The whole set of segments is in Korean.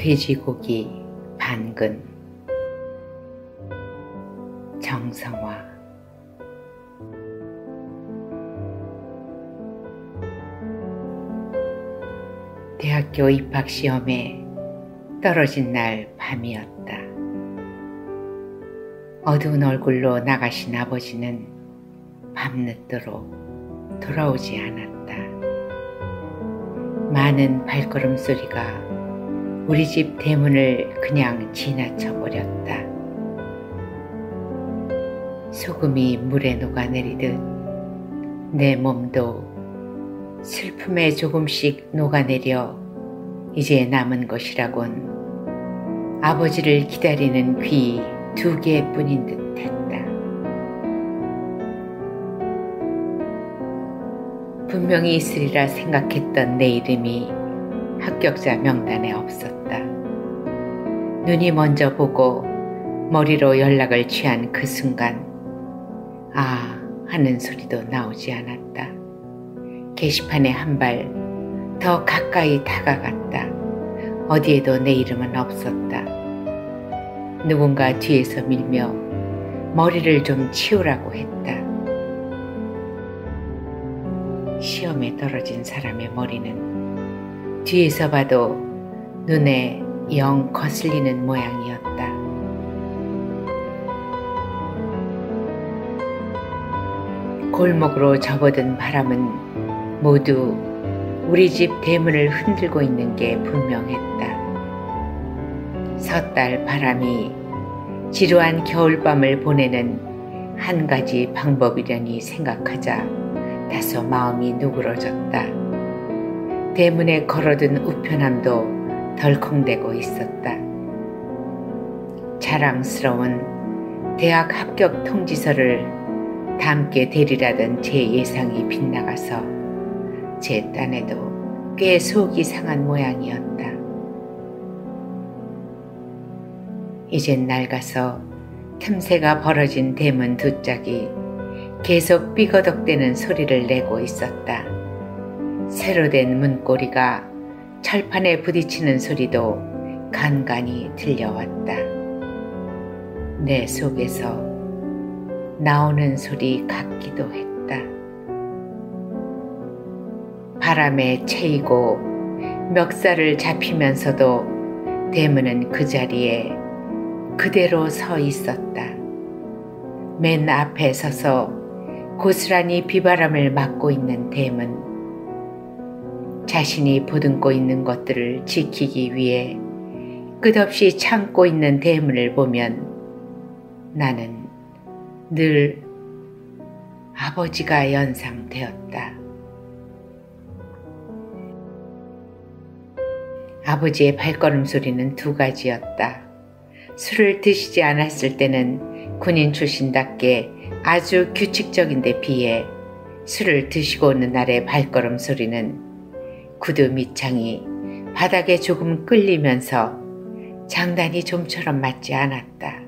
돼지고기 반근. 정성화. 대학교 입학시험에 떨어진 날 밤이었다. 어두운 얼굴로 나가신 아버지는 밤늦도록 돌아오지 않았다. 많은 발걸음 소리가 우리 집 대문을 그냥 지나쳐 버렸다. 소금이 물에 녹아내리듯 내 몸도 슬픔에 조금씩 녹아내려 이제 남은 것이라곤 아버지를 기다리는 귀 2개뿐인 듯 했다. 분명히 있으리라 생각했던 내 이름이 합격자 명단에 없었다. 눈이 먼저 보고 머리로 연락을 취한 그 순간 아 하는 소리도 나오지 않았다. 게시판에 한 발 더 가까이 다가갔다. 어디에도 내 이름은 없었다. 누군가 뒤에서 밀며 머리를 좀 치우라고 했다. 시험에 떨어진 사람의 머리는 뒤에서 봐도 눈에 영 거슬리는 모양이었다. 골목으로 접어든 바람은 모두 우리 집 대문을 흔들고 있는 게 분명했다. 섣달 바람이 지루한 겨울밤을 보내는 한 가지 방법이려니 생각하자 다소 마음이 누그러졌다. 대문에 걸어둔 우편함도 덜컹대고 있었다. 자랑스러운 대학 합격 통지서를 담게 되리라던 제 예상이 빗나가서 제 딴에도 꽤 속이 상한 모양이었다. 이젠 낡아서 틈새가 벌어진 대문 두 짝이 계속 삐거덕대는 소리를 내고 있었다. 새로 된 문고리가 철판에 부딪히는 소리도 간간히 들려왔다. 내 속에서 나오는 소리 같기도 했다. 바람에 채이고 멱살을 잡히면서도 대문은 그 자리에 그대로 서 있었다. 맨 앞에 서서 고스란히 비바람을 맞고 있는 대문. 자신이 보듬고 있는 것들을 지키기 위해 끝없이 참고 있는 대문을 보면 나는 늘 아버지가 연상되었다. 아버지의 발걸음 소리는 두 가지였다. 술을 드시지 않았을 때는 군인 출신답게 아주 규칙적인 데 비해 술을 드시고 오는 날의 발걸음 소리는 구두 밑창이 바닥에 조금 끌리면서 장단이 좀처럼 맞지 않았다.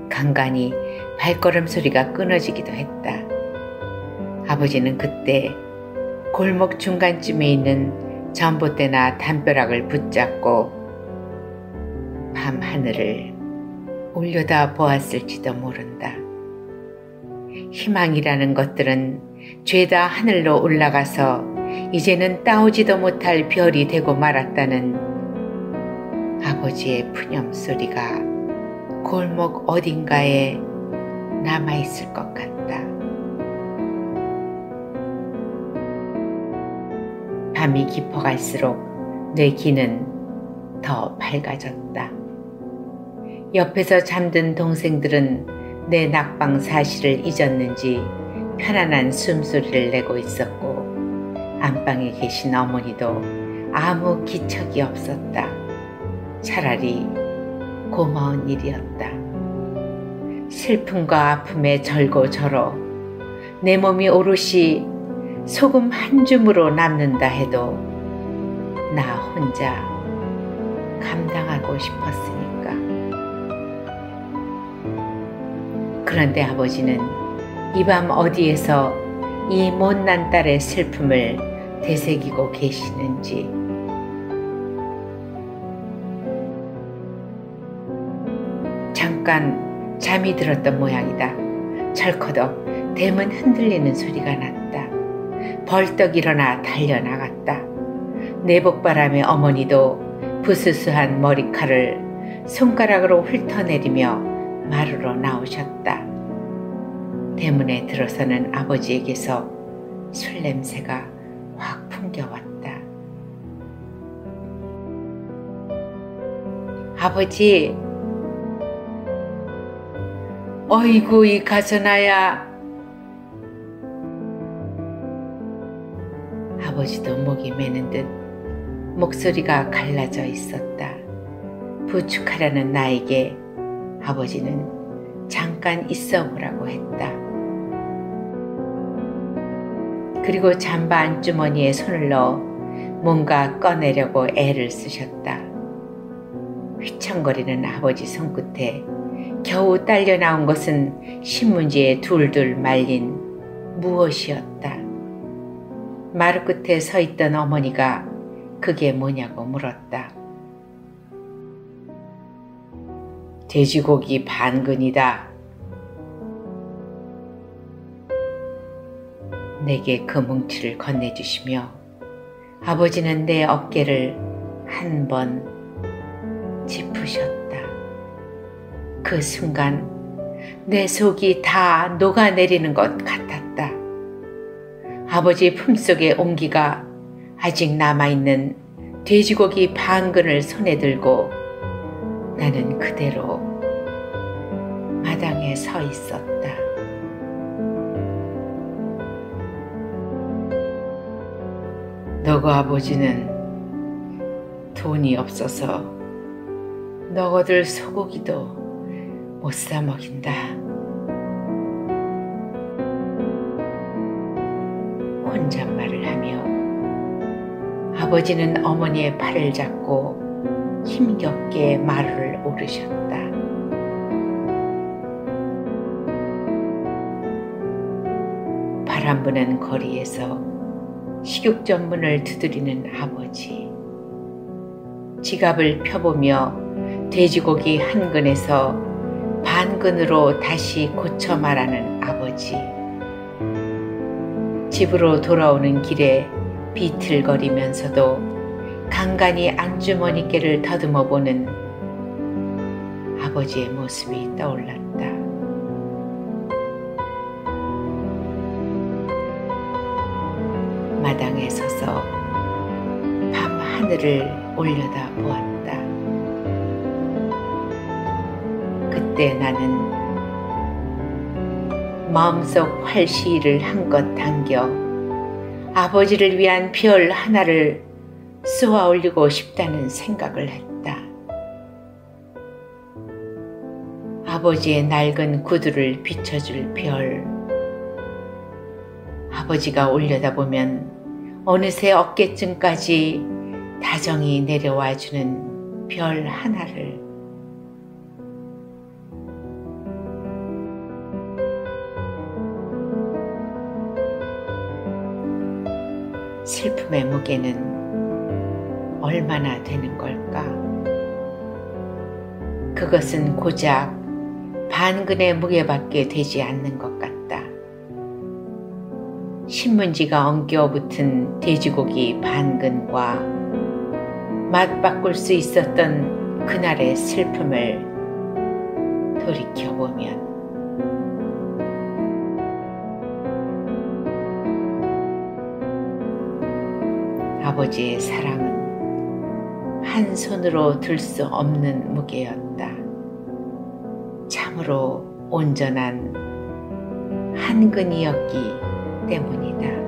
간간히 발걸음 소리가 끊어지기도 했다. 아버지는 그때 골목 중간쯤에 있는 전봇대나 담벼락을 붙잡고 밤 하늘을 올려다 보았을지도 모른다. 희망이라는 것들은 죄다 하늘로 올라가서 이제는 따오지도 못할 별이 되고 말았다는 아버지의 푸념 소리가 골목 어딘가에 남아있을 것 같다. 밤이 깊어갈수록 내 귀는 더 밝아졌다. 옆에서 잠든 동생들은 내 낙방 사실을 잊었는지 편안한 숨소리를 내고 있었고 안방에 계신 어머니도 아무 기척이 없었다. 차라리 고마운 일이었다. 슬픔과 아픔에 절고 절어 내 몸이 오롯이 소금 한 줌으로 남는다 해도 나 혼자 감당하고 싶었으니까. 그런데 아버지는 이 밤 어디에서 이 못난 딸의 슬픔을 되새기고 계시는지 잠깐 잠이 들었던 모양이다. 철커덕 대문 흔들리는 소리가 났다. 벌떡 일어나 달려나갔다. 내복바람에 어머니도 부스스한 머리칼을 손가락으로 훑어내리며 마루로 나오셨다. 대문에 들어서는 아버지에게서 술 냄새가 확 풍겨왔다. 아버지, 어이구 이 가서나야. 아버지도 목이 메는 듯 목소리가 갈라져 있었다. 부축하려는 나에게 아버지는 잠깐 있어 보라고 했다. 그리고 잠바 안주머니에 손을 넣어 뭔가 꺼내려고 애를 쓰셨다. 휘청거리는 아버지 손끝에 겨우 딸려 나온 것은 신문지에 둘둘 말린 무엇이었다. 마루 끝에 서 있던 어머니가 그게 뭐냐고 물었다. 돼지고기 반근이다. 내게 그 뭉치를 건네주시며 아버지는 내 어깨를 한 번 짚으셨다. 그 순간 내 속이 다 녹아내리는 것 같았다. 아버지 품속의 온기가 아직 남아있는 돼지고기 반근을 손에 들고 나는 그대로 마당에 서 있었다. 너고 아버지는 돈이 없어서 너희들 소고기도 못 사 먹인다. 혼잣말을 하며 아버지는 어머니의 팔을 잡고 힘겹게 마루를 오르셨다. 바람 부는 거리에서 식육점 문을 두드리는 아버지. 지갑을 펴보며 돼지고기 한 근에서 반근으로 다시 고쳐 말하는 아버지. 집으로 돌아오는 길에 비틀거리면서도 간간히 안주머니께를 더듬어 보는 아버지의 모습이 떠올랐다. 마당에 서서 밤 하늘을 올려다 보았다. 그때 나는 마음속 활시위를 한껏 당겨 아버지를 위한 별 하나를 쏘아 올리고 싶다는 생각을 했다. 아버지의 낡은 구두를 비춰줄 별. 아버지가 올려다보면 어느새 어깨쯤까지 다정히 내려와주는 별 하나를. 슬픔의 무게는 얼마나 되는 걸까? 그것은 고작 반근의 무게밖에 되지 않는 것 같다. 신문지가 엉겨붙은 돼지고기 반근과 맞바꿀 수 있었던 그날의 슬픔을 돌이켜보면 아버지의 사랑은 한 손으로 들 수 없는 무게였다. 참으로 온전한 한 근이었기 때문이다.